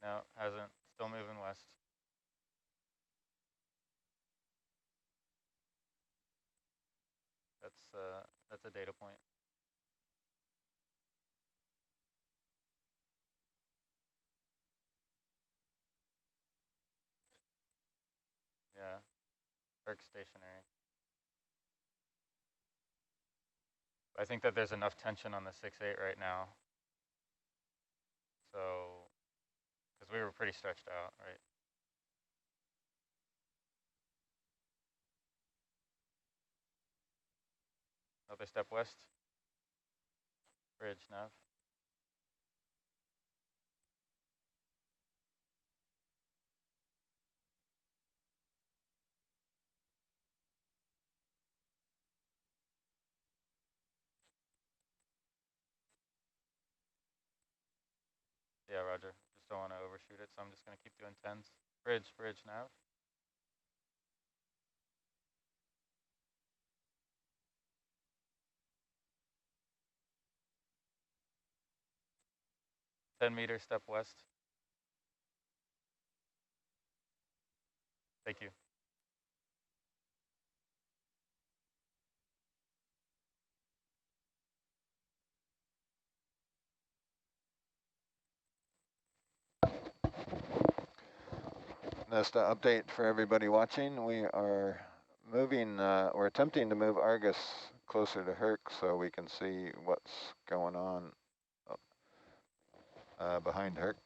No, hasn't. Still moving west. That's a data point. Yeah, Herc stationary. I think that there's enough tension on the 6-8 right now. So, because we were pretty stretched out, right? Another step west. Bridge, nav. Yeah, roger. Just don't want to overshoot it, so I'm just going to keep doing 10s. Bridge, nav. $10 step west. Thank you. Just an update for everybody watching. We are moving, we're attempting to move Argus closer to Herc so we can see what's going on behind Herc.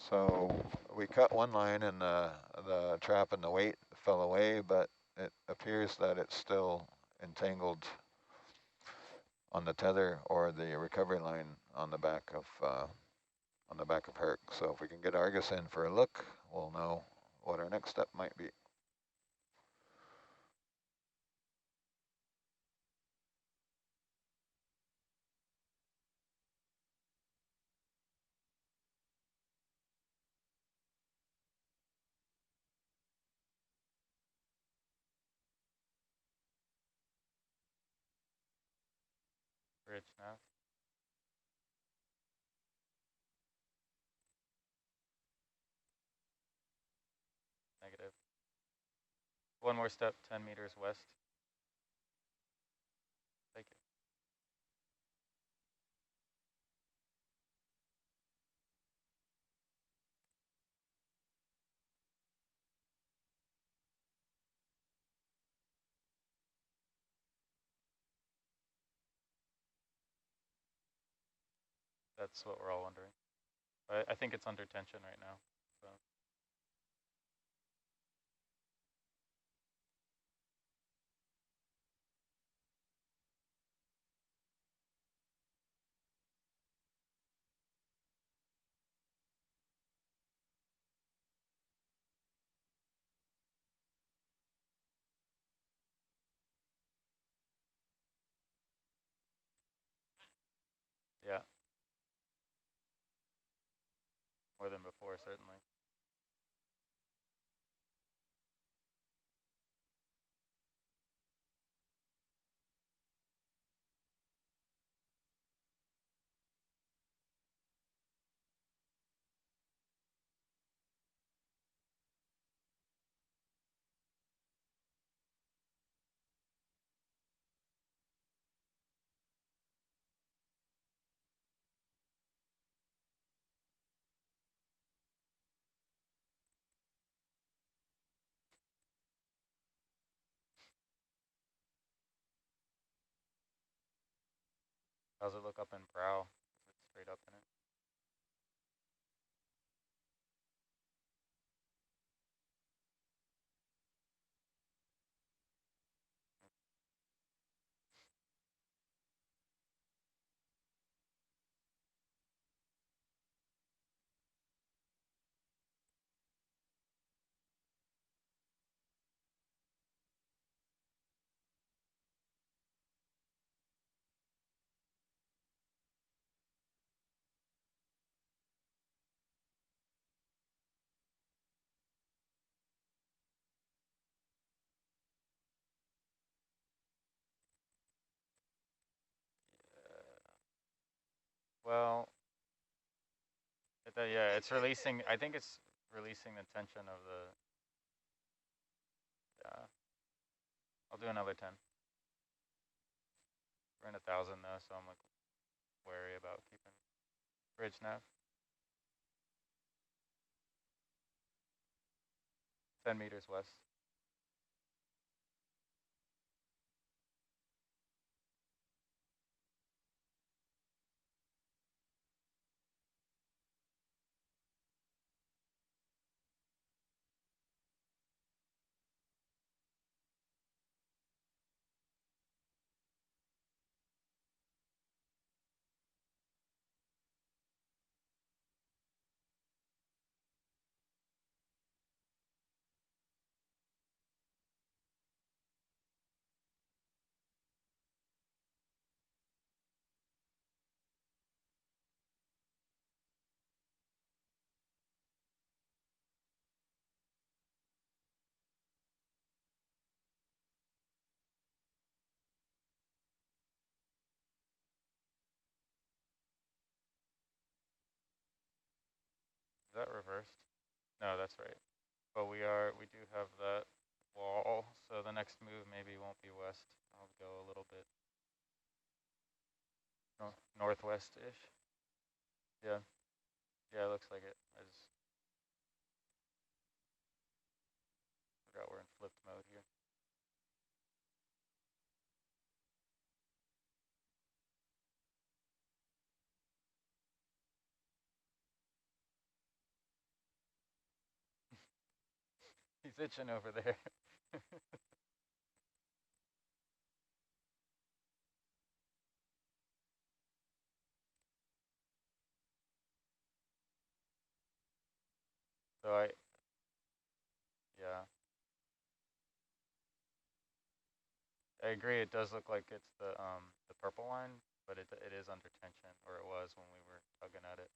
So we cut one line and the trap and the weight fell away, but it appears that it's still entangled on the tether or the recovery line on the back of Herc. So if we can get Argus in for a look, we'll know what our next step might be. Bridge, nav. Negative. One more step, 10 meters west. Thank you. That's what we're all wondering. I think it's under tension right now. So yeah, more than before, certainly. How's it look up in brow? Is it straight up in it? Yeah. Well, Yeah, it's releasing. I think it's releasing the tension of the. Yeah, I'll do another 10. We're in 1,000 though, so I'm like wary about keeping bridge nav. 10 meters west. Is that reversed? No, that's right. But we do have that wall, so the next move maybe won't be west. I'll go a little bit northwest-ish. Yeah, yeah, it looks like it. I just forgot we're in flipped mode here. He's itching over there. So yeah, I agree. It does look like it's the purple line, but it is under tension, or it was when we were tugging at it.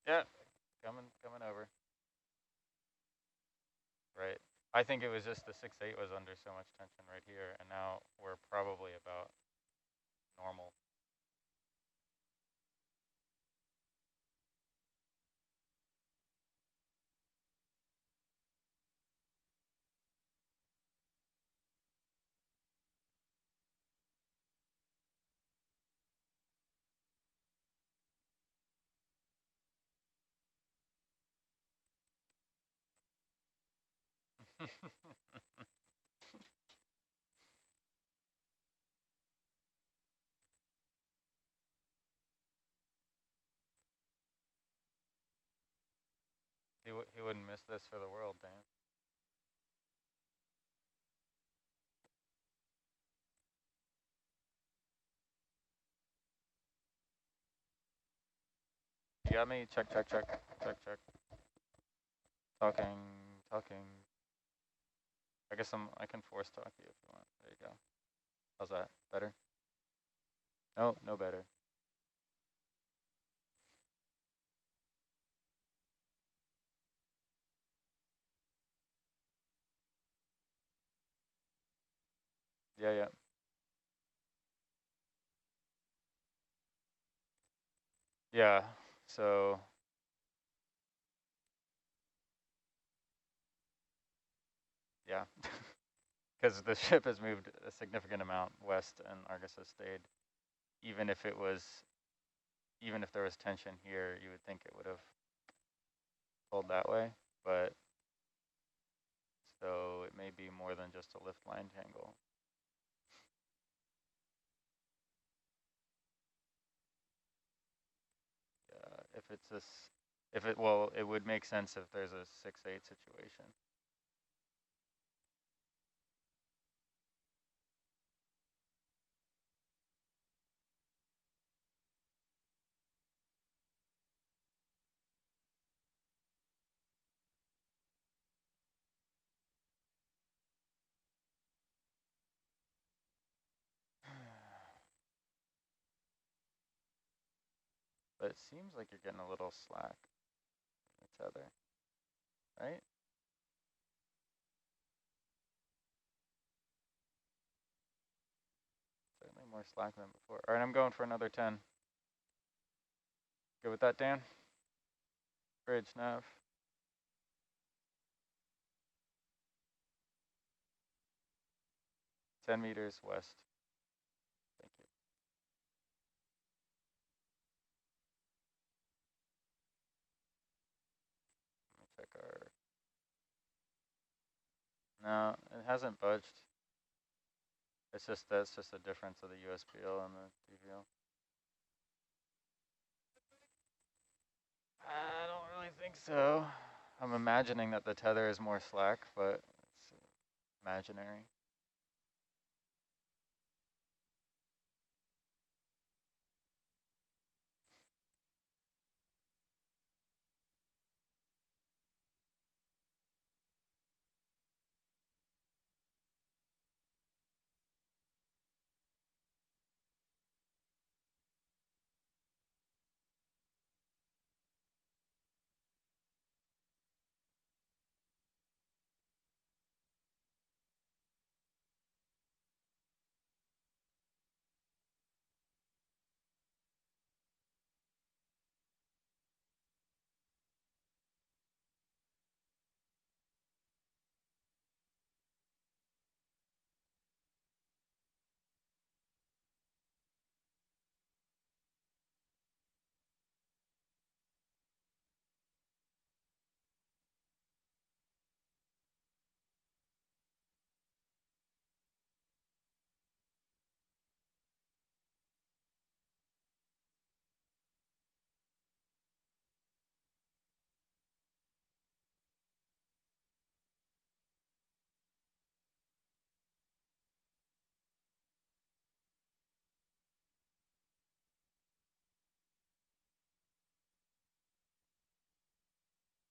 Yeah, coming over. Right. I think it was just the 6-8 was under so much tension right here, and now we're probably about normal. He wouldn't miss this for the world, Dan. You got me? Check, check, check, check, check. Talking, talking. I guess I can force talk you if you want. There you go. How's that? Better? No, no better. Yeah, yeah. Yeah, so yeah. Because the ship has moved a significant amount west and Argus has stayed. Even if even if there was tension here, you would think it would have pulled that way, but so it may be more than just a lift line tangle. Yeah, if it's this, well, it would make sense if there's a 6-8 situation. But it seems like you're getting a little slack in the tether, right? Certainly more slack than before. All right, I'm going for another 10. Good with that, Dan? Bridge nav. 10 meters west. Thank you. Let me check our... No, it hasn't budged. That's just a difference of the USBL and the DVL. I don't really think so. I'm imagining that the tether is more slack, but it's imaginary.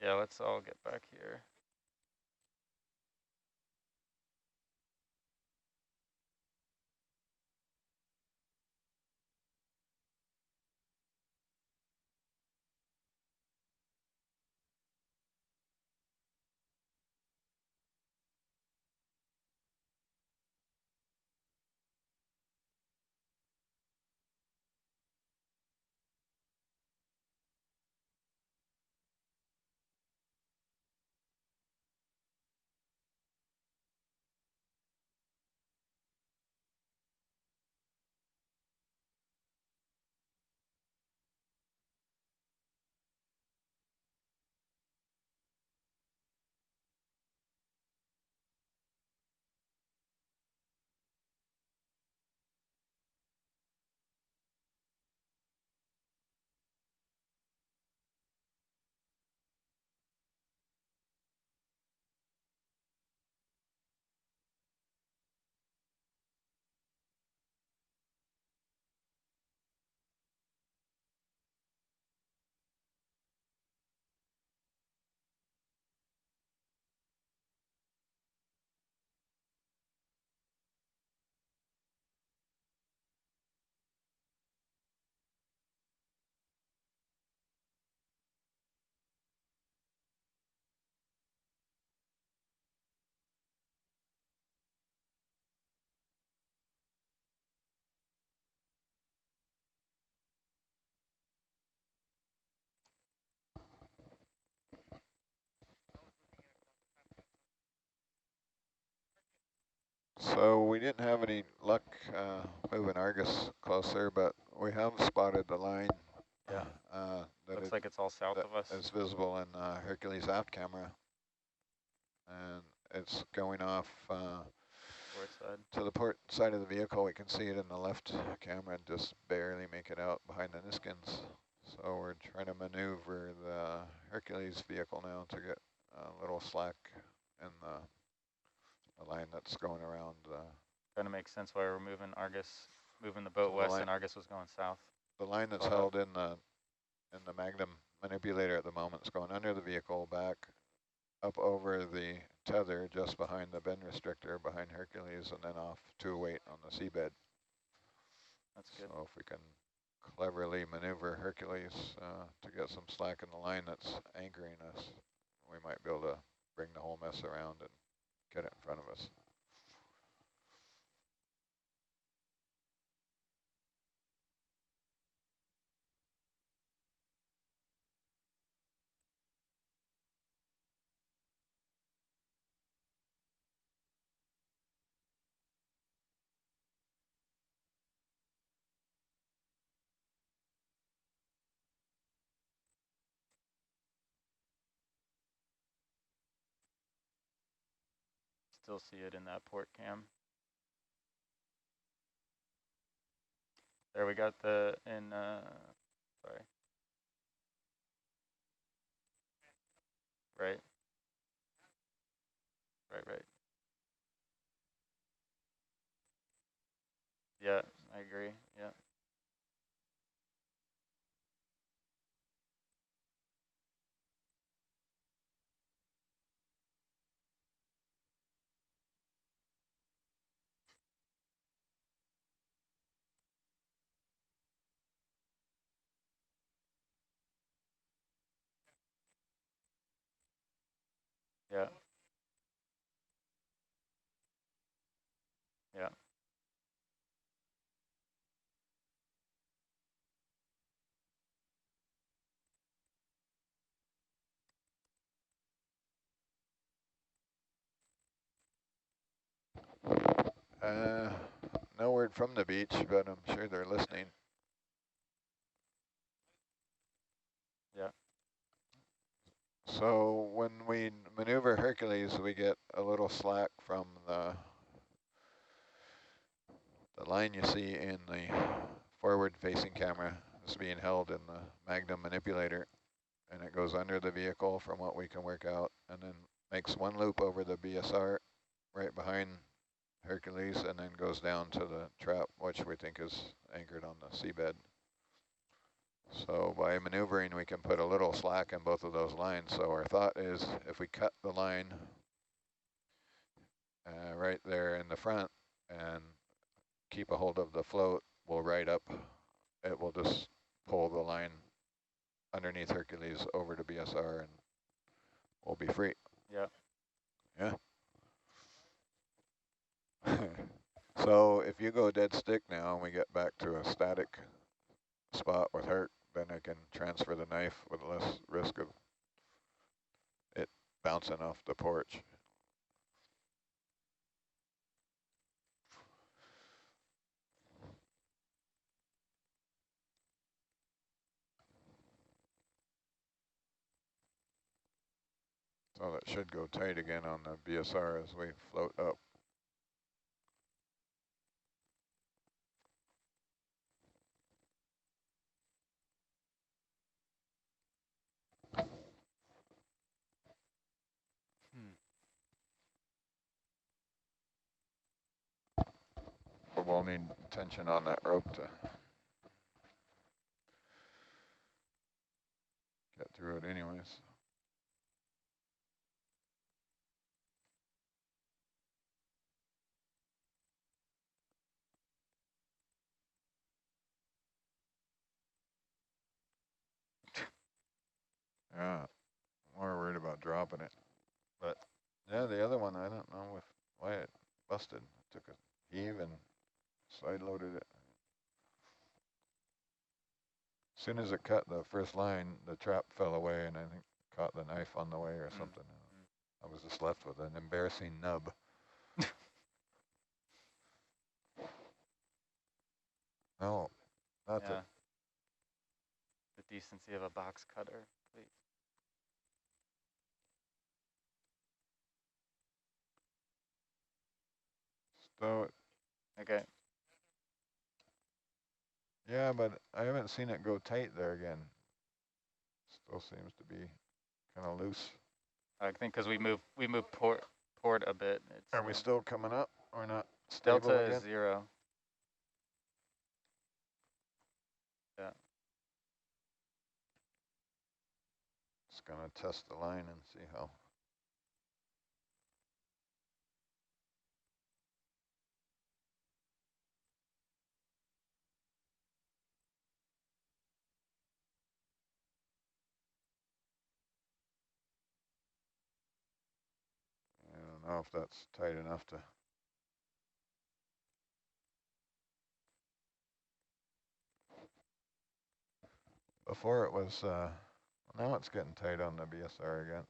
Yeah, let's all get back here. So we didn't have any luck moving Argus closer, but we have spotted the line Yeah. that Looks like it's all south of us. is visible in Hercules aft camera, and it's going off Port side. to the port side of the vehicle. We can see it in the left camera and just barely make it out behind the Niskins. So we're trying to maneuver the Hercules vehicle now to get a little slack in the line that's going around. Trying to make sense why we're moving Argus, moving the boat So west and Argus was going south. the line that's held in the Magnum manipulator at the moment is going under the vehicle, back up over the tether just behind the bend restrictor behind Hercules, and then off to await on the seabed. That's good. So if we can cleverly maneuver Hercules to get some slack in the line that's anchoring us, we might be able to bring the whole mess around and get it in front of us. still see it in that port cam. There we got the, sorry. Right. Right. Yeah, I agree, yeah. Yeah, yeah, No word from the beach, but I'm sure they're listening. yeah. So when we maneuver Hercules, we get a little slack from the line you see in the forward-facing camera is being held in the Magnum manipulator, and it goes under the vehicle from what we can work out, and then makes one loop over the BSR right behind Hercules, and then goes down to the trap, which we think is anchored on the seabed. So by maneuvering, we can put a little slack in both of those lines. So our thought is if we cut the line right there in the front and keep a hold of the float, we'll right up. It will just pull the line underneath Hercules over to BSR and we'll be free. Yeah. Yeah. So if you go dead stick now and we get back to a static spot with Herc, then I can transfer the knife with less risk of it bouncing off the porch. So that should go tight again on the BSR as we float up. But we'll need tension on that rope to get through it anyways. Yeah, more worried about dropping it. But yeah, the other one, I don't know why it busted. It took a heave and side loaded it. As soon as it cut the first line, the trap fell away and I think caught the knife on the way or something. I was just left with an embarrassing nub. No, not Yeah. The decency of a box cutter, please. So Okay. yeah, but I haven't seen it go tight there again. Still seems to be kind of loose. I think because we move port a bit. It's, Are we still coming up or not stable delta again? is 0. Yeah. Just gonna test the line and see how. I don't know if that's tight enough to. Before it was, now it's getting tight on the BSR again.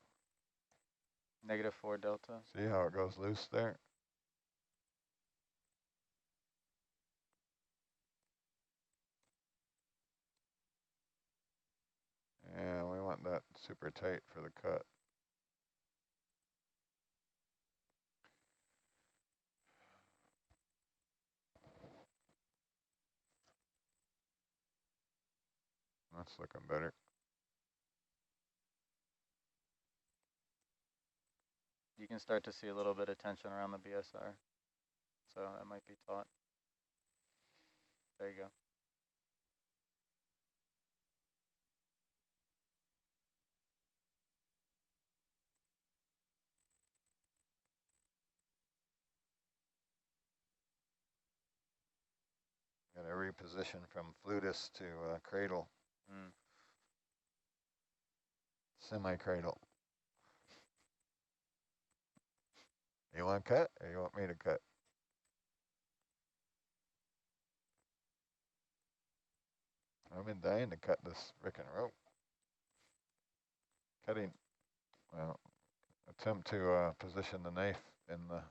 -4 delta. See how it goes loose there? Yeah, we want that super tight for the cut. That's looking better. You can start to see a little bit of tension around the BSR. So that might be taut. There you go. Got to reposition from flutus to cradle, semi-cradle. You want to cut or you want me to cut? I've been dying to cut this frickin' rope. Cutting, well, attempt to position the knife in the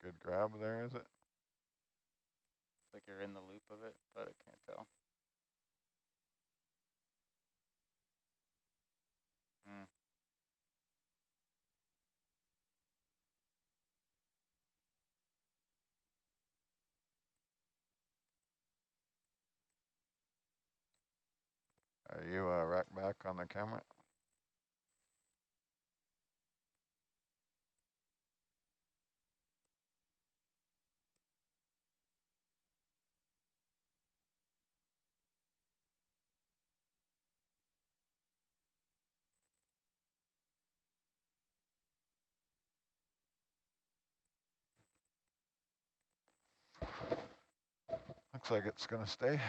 good grab there, is it? It's like you're in the loop of it, but I can't tell. Are you rack back on the camera? Looks like it's gonna stay.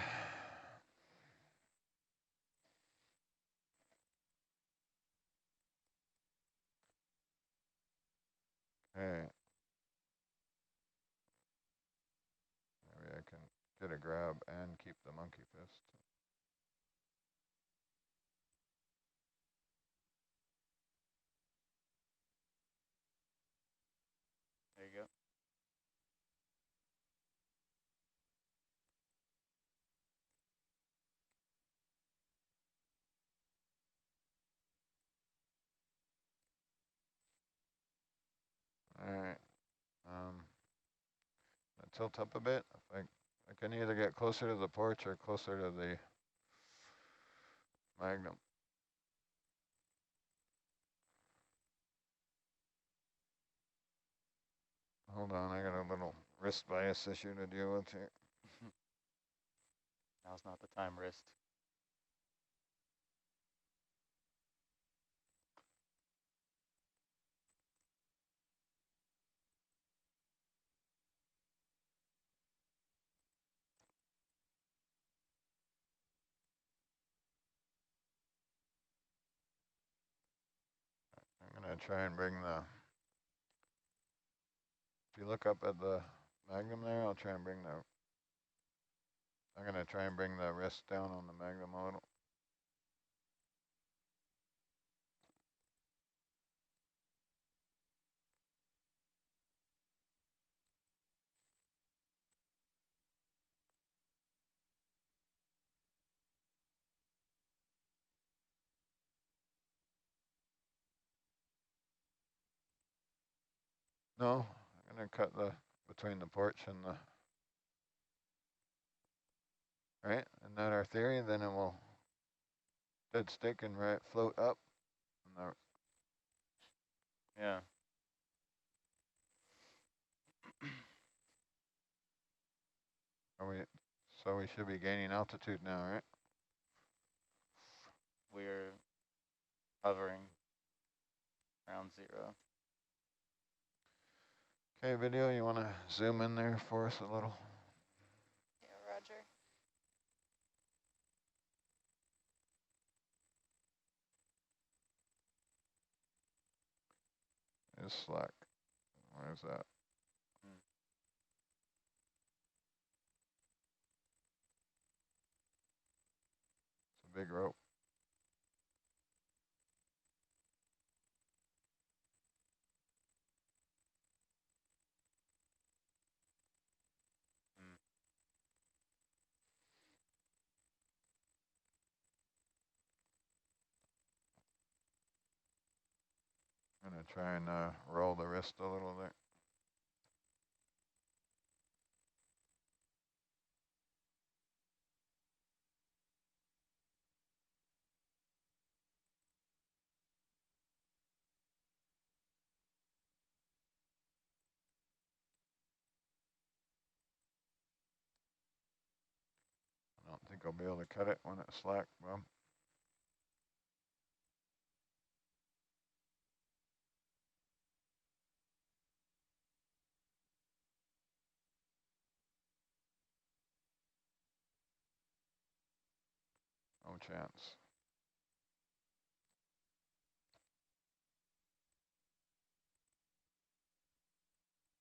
Okay. Maybe I can get a grab and keep the monkey fist. There you go. All right. Tilt up a bit. I can either get closer to the porch or closer to the magnum. Hold on, I got a little wrist bias issue to deal with here. Now's not the time, wrist. I'm gonna try and bring the, if you look up at the magnum there, I'm gonna try and bring the wrist down on the magnum a little. No, I'm gonna cut the, between the porch and the, right? Isn't that our theory? Then it will dead stick and right float up. And Yeah. so we should be gaining altitude now, right? We're hovering around 0. Okay, video, you want to zoom in there for us a little? Yeah, Roger. Is slack. Where's that? big rope. Mm. I'm gonna try and roll the wrist a little there. I don't think I'll be able to cut it when it's slack, Bob. No chance.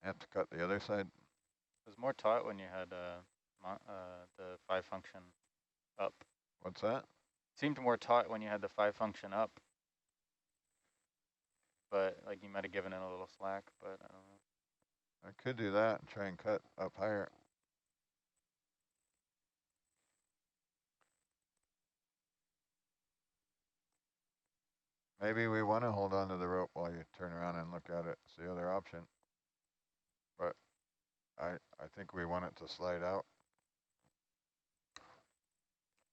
Have to cut the other side. It was more taut when you had the 5 function up. What's that? Seemed more taut when you had the 5 function up, but like you might have given it a little slack, but I don't know. I could do that and try and cut up higher. Maybe we want to hold on to the rope while you turn around and look at it. It's the other option. But I think we want it to slide out.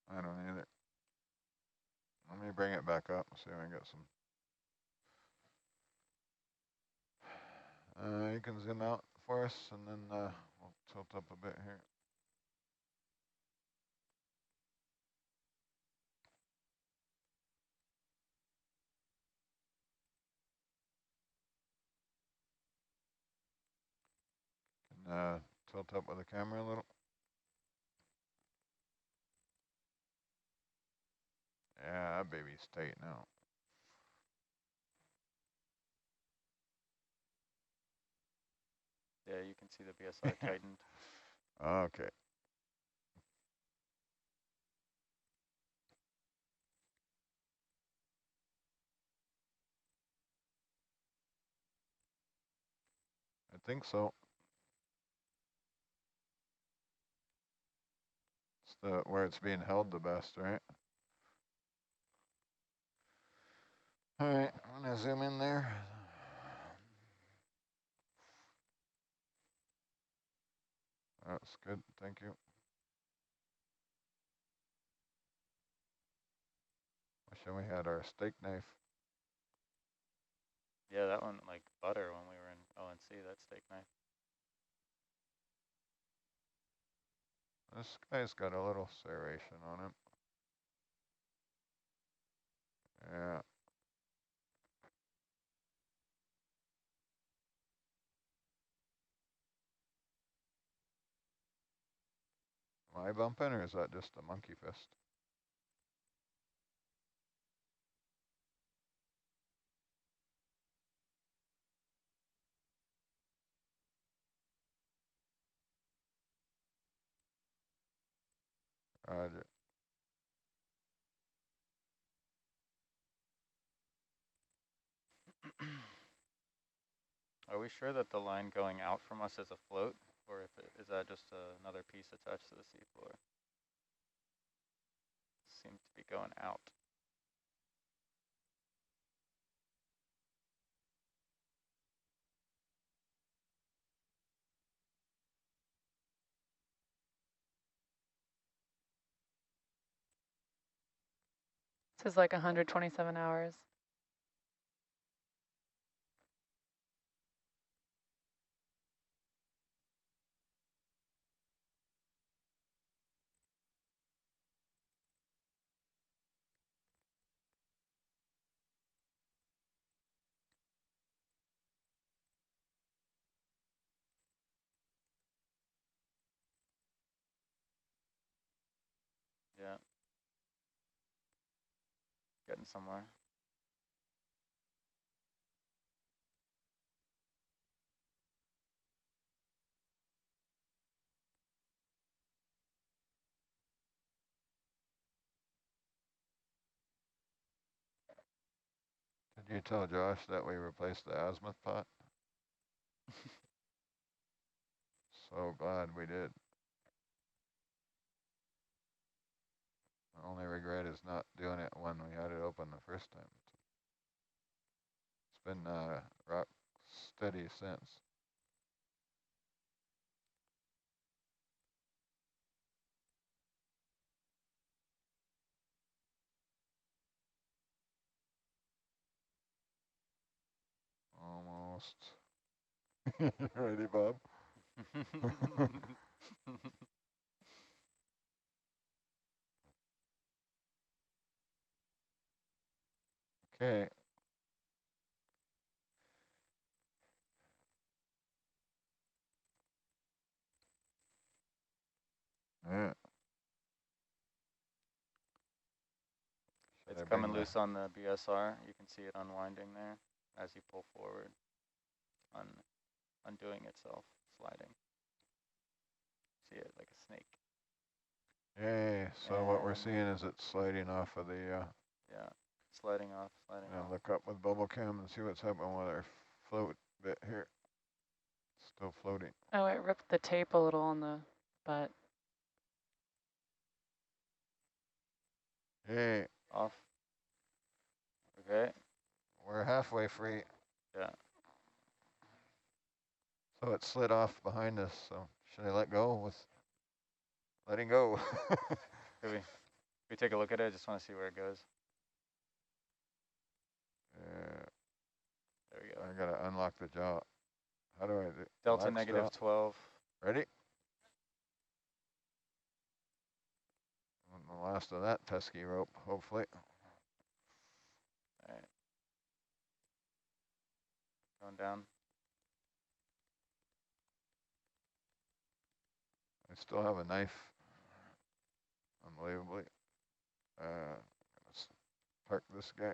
I don't either. Let me bring it back up and see if I can get some. You can zoom out for us, and then we'll tilt up a bit here. Can tilt up with the camera a little. Yeah, that baby's tight now. Yeah, you can see the BSI tightened. Okay. I think so. It's where it's being held the best, right? All right, I'm gonna zoom in there. That's good, thank you. Wish we had our steak knife. Yeah, that one like butter when we were in ONC, that steak knife. This guy's got a little serration on him. Yeah. Am I bumping, or is that just a monkey fist? Roger. Are we sure that the line going out from us is a float, or if is that just another piece attached to the seafloor? Seems to be going out. This is like 127 hours. Yeah. Getting somewhere. you tell Josh that we replaced the azimuth pot? So glad we did. The only regret is not doing it when we had it open the first time. It's been rock steady since. Almost. Ready, Bob? Okay. Yeah. It's coming loose on the BSR. You can see it unwinding there as you pull forward, undoing itself, sliding. See it like a snake. Yay. So what we're seeing is it's sliding off of the... yeah, sliding off, sliding off. Look up with bubble cam and see what's happening with our float bit here. Still floating. Oh, it ripped the tape a little on the butt. Yay. Off. Okay. We're halfway free. Yeah. So it slid off behind us. So should I let go with letting go? Could we take a look at it? I just want to see where it goes. Yeah. There we go. I gotta unlock the jaw. How do I do? Delta negative 12. Ready? The last of that pesky rope, hopefully. All right. Going down. I still have a knife, unbelievably. Let's park this guy.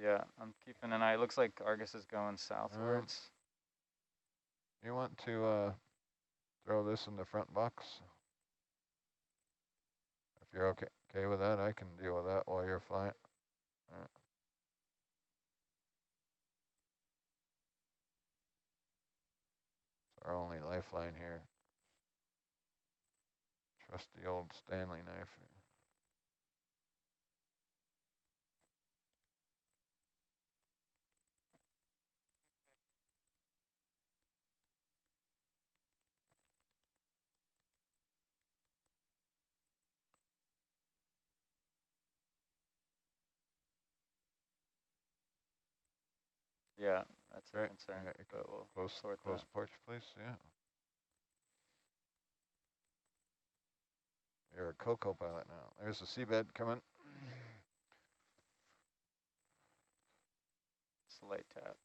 Yeah, I'm keeping an eye. It looks like Argus is going southwards. You want to throw this in the front box? If you're okay with that, I can deal with that while you're flying. It's our only lifeline here. Trusty old Stanley knife. Yeah, that's a Right. concern. Yeah, But we'll close sort that. porch, please. Yeah. You're a Coco pilot now. There's the seabed coming. Slight tap.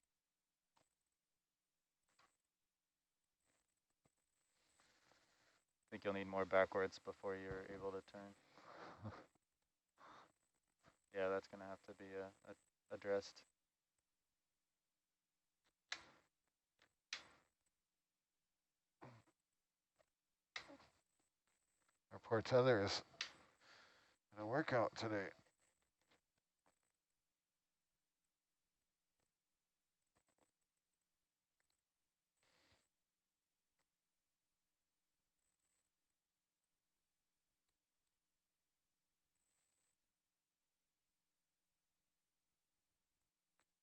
I think you'll need more backwards before you're able to turn. Yeah, that's going to have to be addressed. Our poor tether is in a workout today.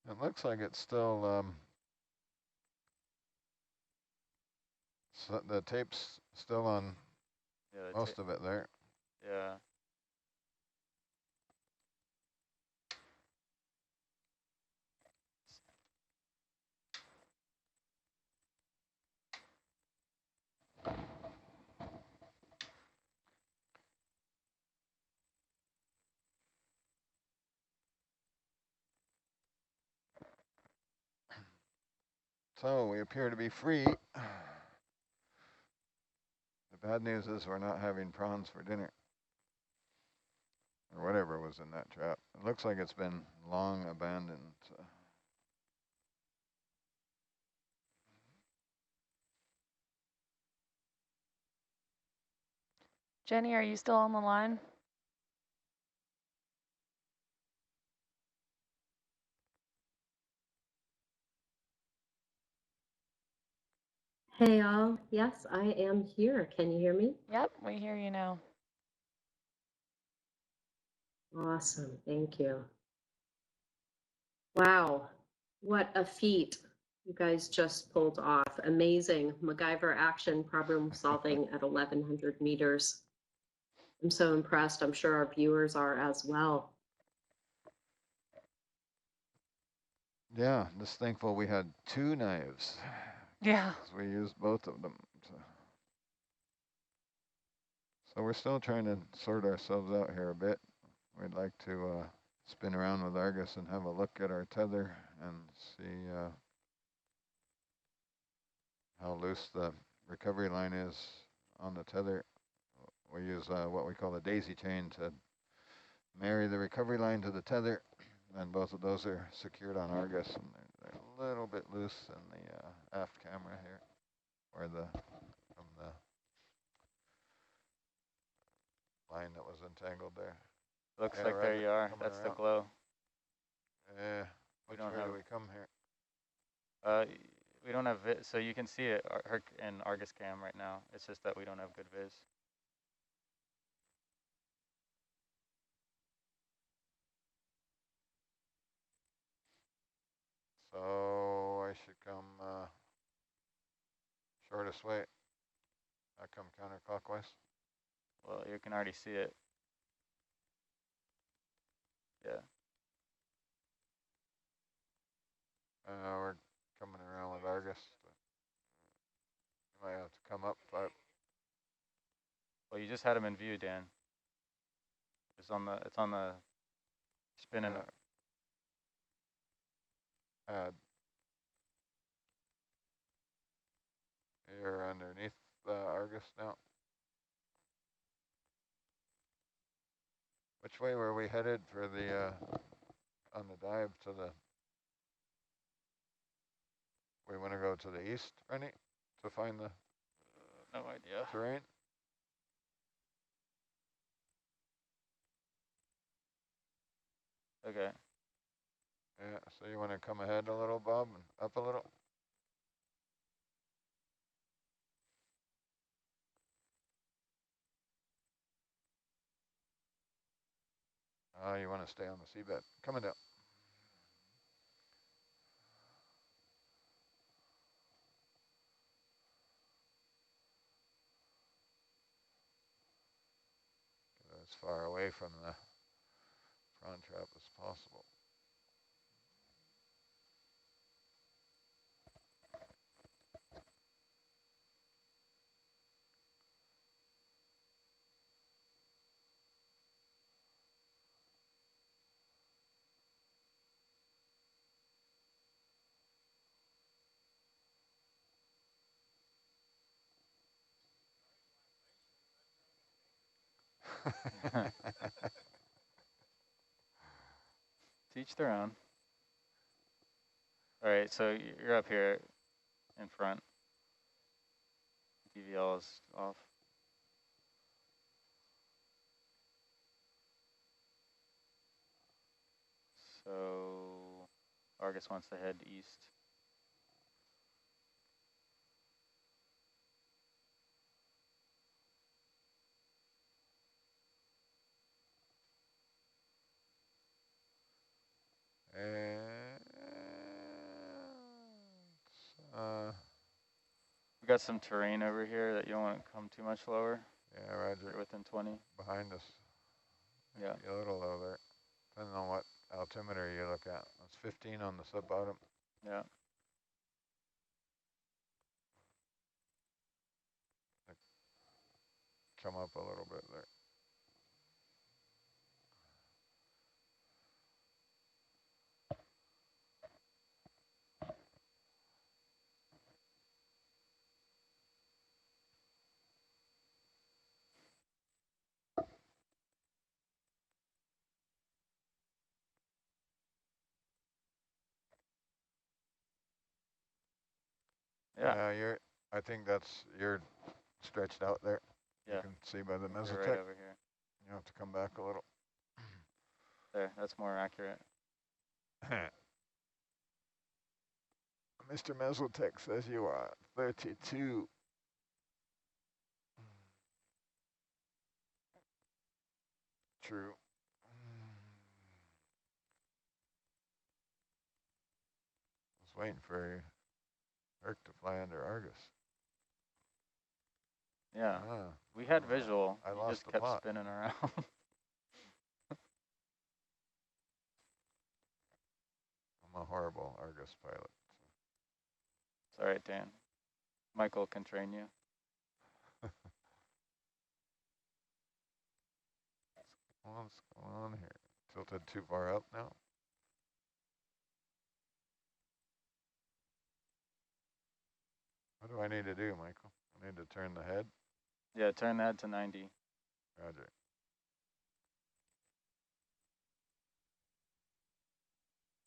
It looks like it's still, so the tape's still on most of it there. Yeah. So we appear to be free. Bad news is we're not having prawns for dinner. Or whatever was in that trap. It looks like it's been long abandoned. So. Jenny, are you still on the line? Hey all, yes, I am here. Can you hear me? Yep, we hear you now. Awesome, thank you. Wow, what a feat you guys just pulled off. Amazing MacGyver action problem solving at 1100 meters. I'm so impressed. I'm sure our viewers are as well. Yeah, just thankful we had 2 knives. Yeah. We used both of them. So we're still trying to sort ourselves out here a bit. We'd like to spin around with Argus and have a look at our tether and see how loose the recovery line is on the tether. We use what we call a daisy chain to marry the recovery line to the tether, and both of those are secured on Argus, and they're a little bit loose in the aft camera here, or from the line that was entangled there. Looks like there you are. That's the glow. Yeah. Which way do we come here? We don't have viz, so you can see it in Argus cam right now. It's just that we don't have good viz. So I should come shortest way. I come counterclockwise. Well, you can already see it. Yeah. We're coming around with Argus. You might have to come up, but well, you just had him in view, Dan. It's on the spinning. You're underneath the Argus now. Which way were we headed for the on the dive to the? We want to go to the east, Rennie, to find the no idea terrain. Okay. Yeah, so you want to come ahead a little, Bob, and up a little? You want to stay on the seabed. Coming down. Get as far away from the prawn trap as possible. Teach their own. All right, so you're up here in front. DVL is off. So Argus wants to head east. We got some terrain over here that you don't want to come too much lower. Yeah, Roger. You're within 20. Behind us. Yeah. A little low there. Depending on what altimeter you look at. That's 15 on the sub bottom. Yeah. Come up a little bit there. Yeah. I think you're stretched out there. Yeah. You can see by the You're right mesotech. over here. You have to come back a little. There, that's more accurate. Mr. Mesotech says you are 32. True. I was waiting for Herc to fly under Argus. Yeah. We had visual. I You lost just the kept plot. spinning around. I'm a horrible Argus pilot. It's all right, Dan. Michael can train you. What's going on here? Tilted too far up now? What do I need to do, Michael? I need to turn the head? Yeah, turn that to 90. Roger.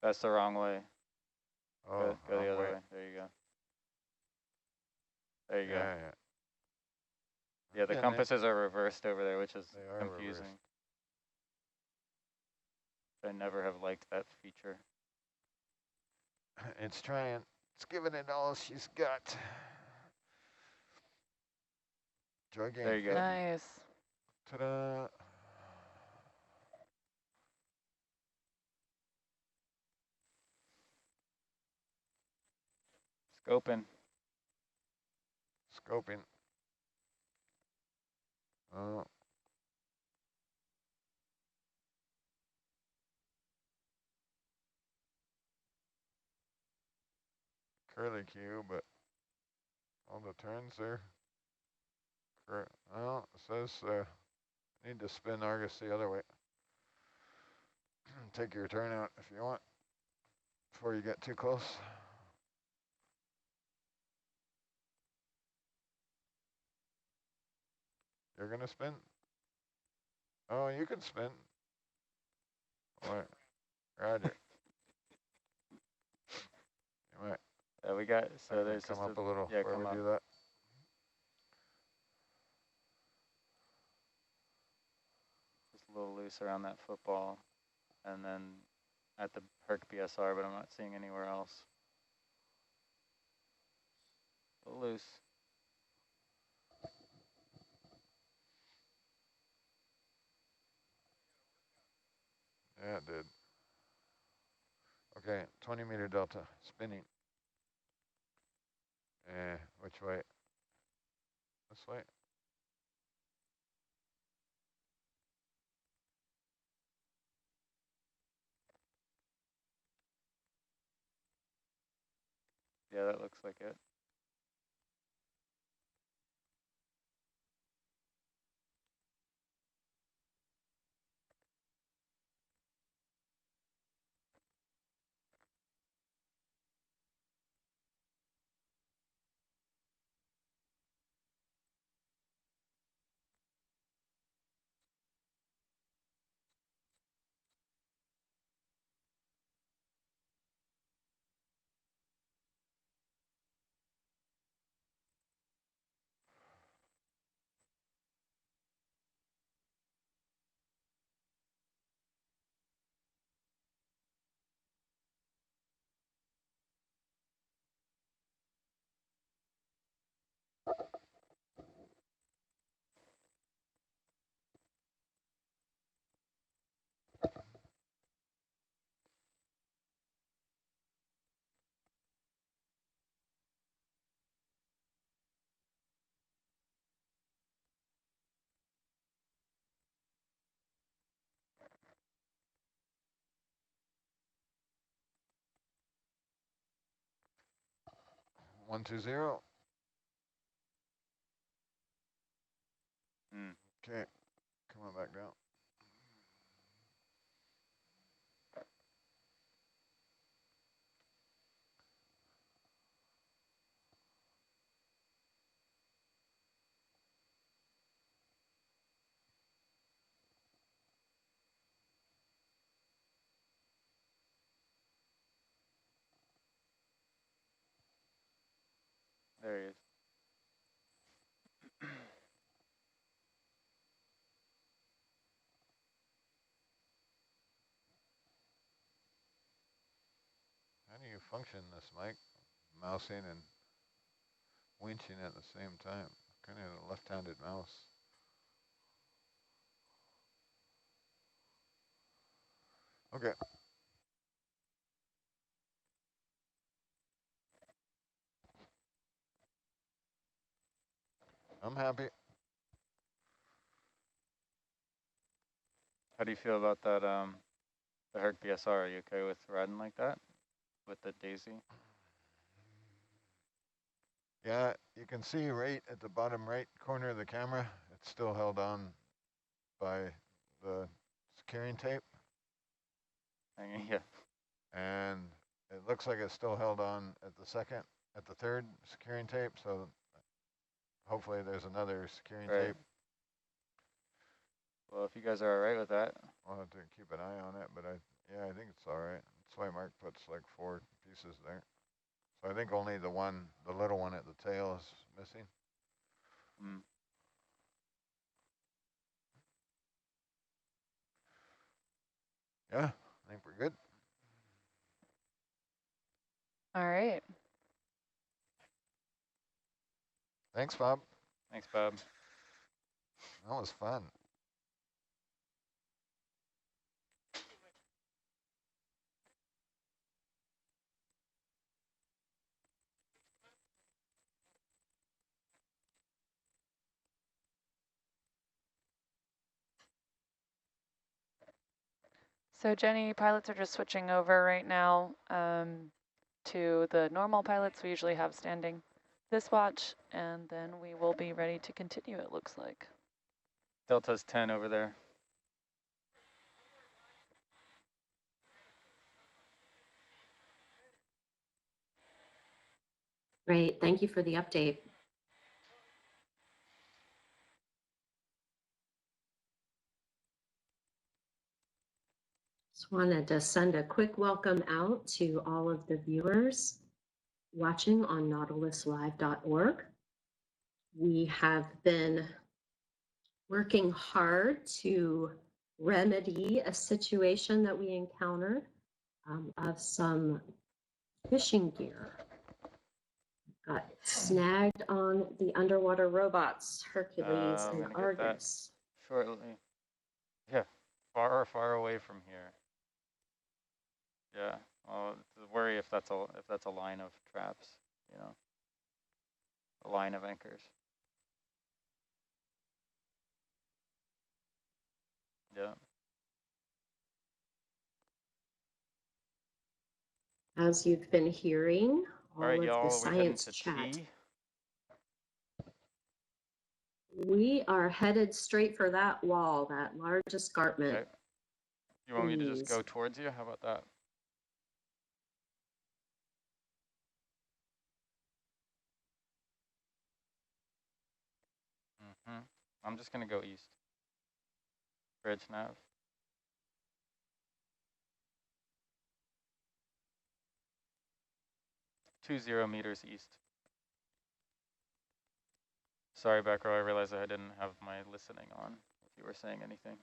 That's the wrong way. Oh, Go the wrong other way. way. There you go. There you go. Yeah. Yeah, the compasses are reversed over there, which is confusing. Reversed. I never have liked that feature. It's trying. It's giving it all she's got. Joy game. There you go. Nice. Ta-da. Scoping. Scoping. Oh. Curly Q, but all the turns there. Well, it says need to spin Argus the other way. Take your turn out if you want before you get too close. You're going to spin? Oh, you can spin. All right. Roger. You might. We got, so there's come just up a little yeah, before come we up. do that. Just a little loose around that football. And then at the Herc BSR, but I'm not seeing anywhere else. A little loose. Yeah, it did. Okay, 20 meter delta, spinning. Which way? This way? Yeah, that looks like it. One, 2, 0. Okay, coming back down. There he is. How do you function this, Mike? Mousing and winching at the same time. Kind of a left-handed mouse. Okay. I'm happy. How do you feel about that, the Herc BSR? Are you okay with riding like that with the Daisy? Yeah, you can see right at the bottom right corner of the camera, it's still held on by the securing tape. Yeah. And it looks like it's still held on at the third securing tape. So hopefully there's another securing tape. Well, if you guys are all right with that. I'll have to keep an eye on it, but yeah, I think it's all right. That's why Mark puts like 4 pieces there. So I think only the little one at the tail is missing. Mm. Yeah, I think we're good. All right. Thanks, Bob. Thanks, Bob. That was fun. So Jenny, pilots are just switching over right now to the normal pilots we usually have standing this watch, and then we will be ready to continue, it looks like. Delta's 10 over there. Great, thank you for the update. Just wanted to send a quick welcome out to all of the viewers watching on nautiluslive.org. We have been working hard to remedy a situation that we encountered of some fishing gear got snagged on the underwater robots, Hercules and Argus. Shortly. Yeah, far away from here. Yeah, well, worry if that's a line of traps, you know, a line of anchors. Yeah. As you've been hearing, all right, of y'all, the are we heading science to chat. tea? We are headed straight for that wall, that large escarpment. Okay. You want me to just Please. go towards you? How about that? I'm just gonna go east. Bridge nav. 20 meters east. Sorry, back row, I realized I didn't have my listening on, if you were saying anything.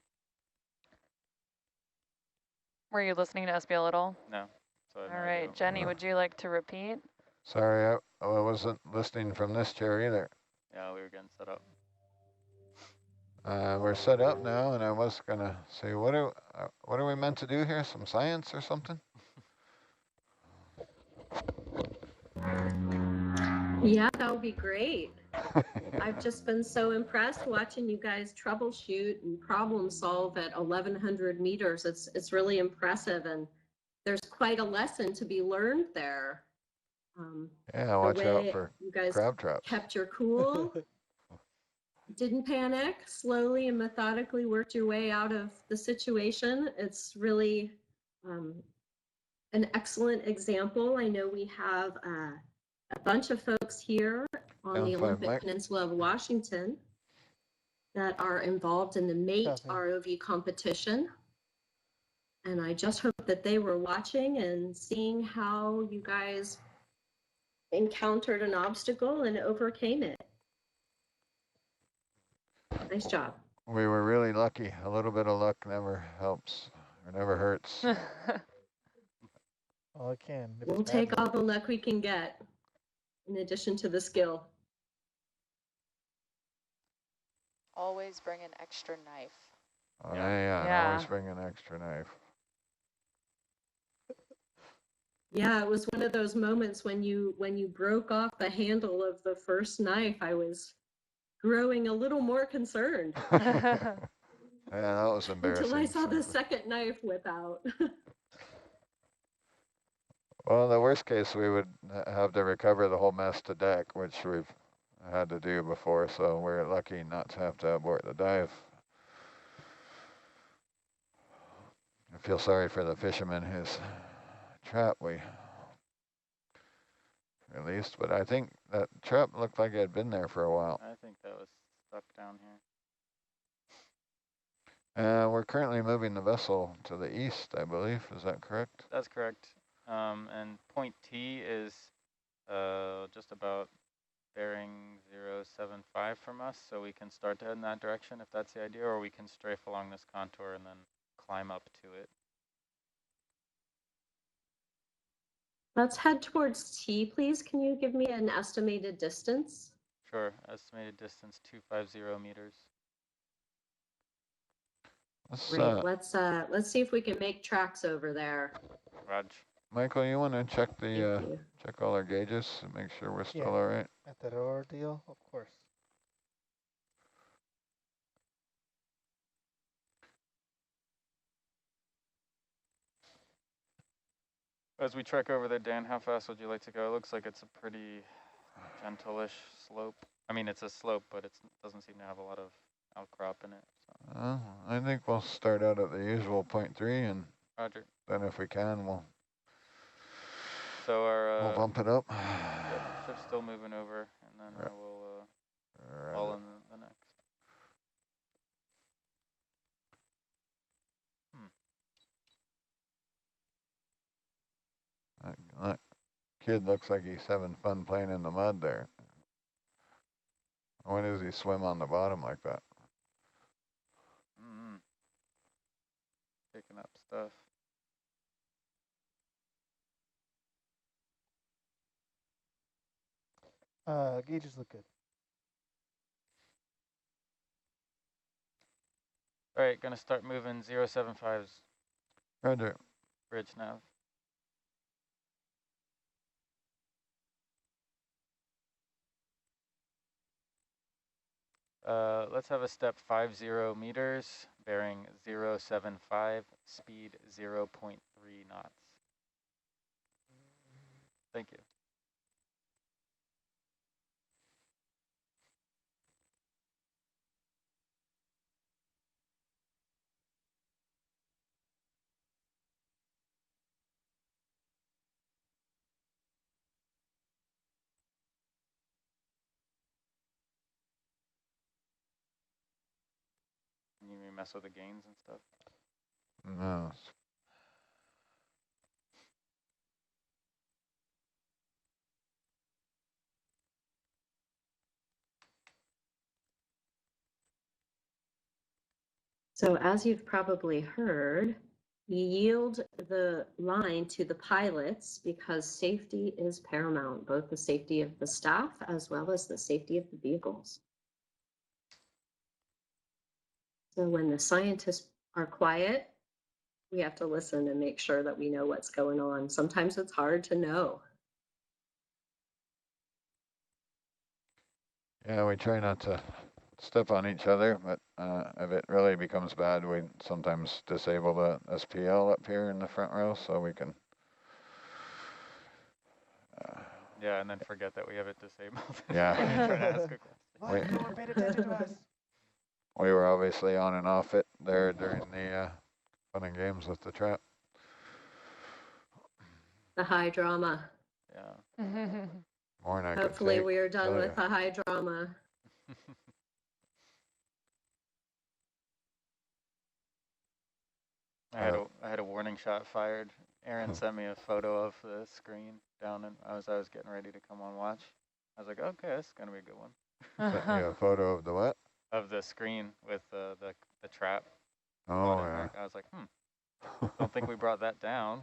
Were you listening to SBL at all? No. So all right, Jenny, would you like to repeat? Sorry, I wasn't listening from this chair either. Yeah, we were getting set up. We're set up now, and I was gonna say, what are we meant to do here? Some science or something? Yeah, that would be great. I've just been so impressed watching you guys troubleshoot and problem solve at 1,100 meters. It's really impressive, and there's quite a lesson to be learned there. Yeah, watch out for you guys crab traps. Kept your cool, didn't panic, slowly and methodically worked your way out of the situation. It's really an excellent example. I know we have a bunch of folks here on the Olympic Peninsula of Washington that are involved in the MATE ROV competition. And I just hope that they were watching and seeing how you guys encountered an obstacle and overcame it. Nice job. We were really lucky. A little bit of luck never helps or never hurts. All it can. If We'll it's take bad all luck. the luck we can get in addition to the skill. Always bring an extra knife. Oh, Yeah. yeah, always bring an extra knife. Yeah, it was one of those moments when you broke off the handle of the first knife, I was growing a little more concerned Yeah, that was embarrassing. until I saw the second knife whip out. Well, the worst case, we would have to recover the whole mess to deck, which we've had to do before, so we're lucky not to have to abort the dive. I feel sorry for the fisherman whose trap we released, but I think that trap looked like it had been there for a while. I think that was stuck down here. We're currently moving the vessel to the east, I believe. Is that correct? That's correct. And point T is just about bearing 075 from us, so we can start to head in that direction if that's the idea, or we can strafe along this contour and then climb up to it. Let's head towards T, please. Can you give me an estimated distance? Sure, estimated distance 250 meters. Great. Let's see if we can make tracks over there. Raj. Michael, you want to check Thank the you. check all our gauges and make sure we're still Yeah. all right? At that ordeal, of course. As we trek over there, Dan, how fast would you like to go? It looks like it's a pretty gentle-ish slope. I mean, it's a slope, but it doesn't seem to have a lot of outcrop in it. So. I think we'll start out at the usual 0.3, and Roger. then if we can, we'll our bump it up. Yep, ship's still moving over, and then we'll haul in the next. That kid looks like he's having fun playing in the mud there. Why does he swim on the bottom like that? Picking up stuff. Gauges look good. All right, gonna start moving 075's Roger. bridge nav. Let's have a step 50 meters, bearing 075, speed 0.3 knots. Thank you. You may mess with the gains and stuff. No. So as you've probably heard, we yield the line to the pilots because safety is paramount, both the safety of the staff as well as the safety of the vehicles. So when the scientists are quiet, we have to listen and make sure that we know what's going on. Sometimes it's hard to know. Yeah, we try not to step on each other, but if it really becomes bad, we sometimes disable the SPL up here in the front row so we can. Yeah, and then forget that we have it disabled. Yeah. Try to ask a question. No one paid attention to us. We were obviously on and off it there during the fun and games with the trap. The high drama. Yeah. More than I could Hopefully take, we are done tell with ya. the high drama. I had a warning shot fired Aaron sent me a photo of the screen down, and as I was getting ready to come on watch, I was like, okay, this is gonna be a good one. Sent you a photo of the what? Of the screen with the trap. Oh, yeah. I was like, don't think we brought that down.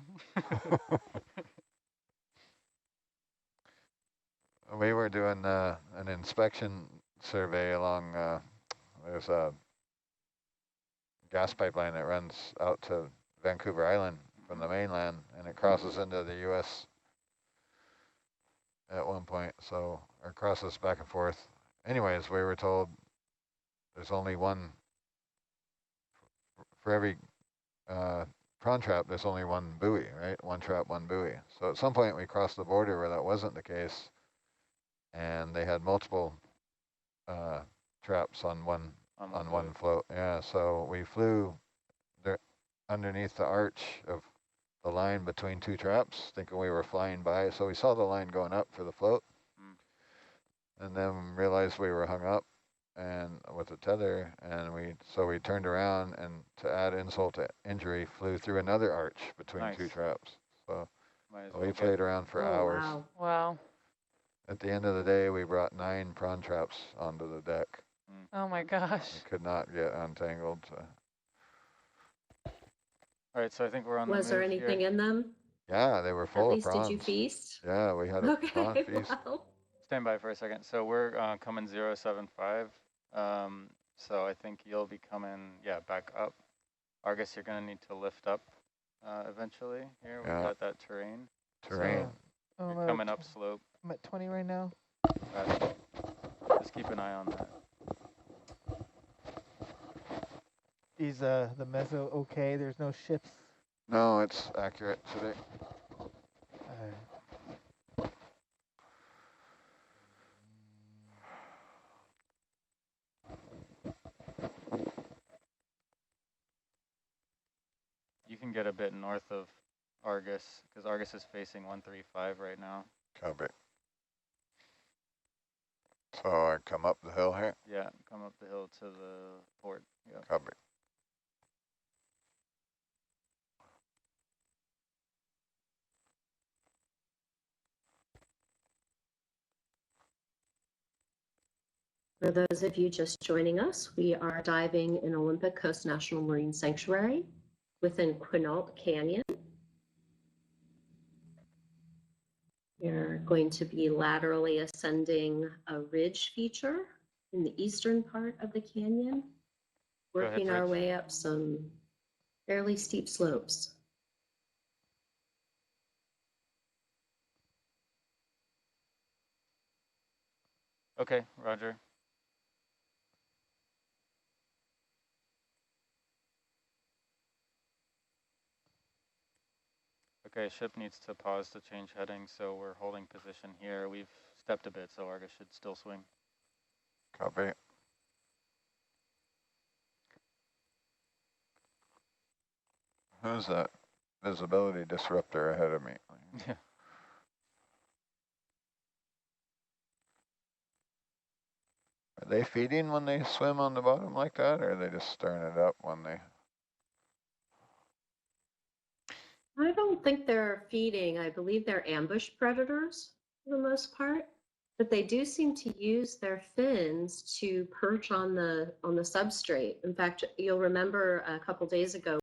We were doing an inspection survey along, there's a gas pipeline that runs out to Vancouver Island from the mainland, and it crosses into the U.S. at one point, so, or crosses back and forth. Anyways, we were told there's only one, for every prawn trap, there's only one buoy, right? One trap, one buoy. So at some point we crossed the border where that wasn't the case, and they had multiple traps on one float. Yeah, so we flew there underneath the arch of the line between two traps, thinking we were flying by. So we saw the line going up for the float, and then realized we were hung up and with the tether, and we turned around, and to add insult to injury, flew through another arch between two traps. So we played around for hours. Wow. Wow. At the end of the day, we brought 9 prawn traps onto the deck. Oh my gosh. We could not get untangled. All right, so I think we're on the Was there move anything here. in them? Yeah, they were full At of least prawns. did you feast? Yeah, we had a prawn feast. Well. Stand by for a second. So we're coming 075. So I think you'll be coming, back up. Argus, you're going to need to lift up eventually. Here, we've got that terrain. Terrain. So you're coming up slope. I'm at 20 right now. Just keep an eye on that. Is the meso okay? There's no ships. No, it's accurate today. You can get a bit north of Argus, because Argus is facing 135 right now. Copy. So I come up the hill here? Yeah, come up the hill to the port. Yep. Copy. For those of you just joining us, we are diving in Olympic Coast National Marine Sanctuary within Quinault Canyon. We're going to be laterally ascending a ridge feature in the eastern part of the canyon, working our way up some fairly steep slopes. Okay, roger. Okay, ship needs to pause to change heading, so we're holding position here. We've stepped a bit, so Argus should still swing. Copy. Who's that visibility disruptor ahead of me? Yeah. Are they feeding when they swim on the bottom like that, or are they just stirring it up when they... I don't think they're feeding. I believe they're ambush predators for the most part, but they do seem to use their fins to perch on the substrate. In fact, you'll remember a couple days ago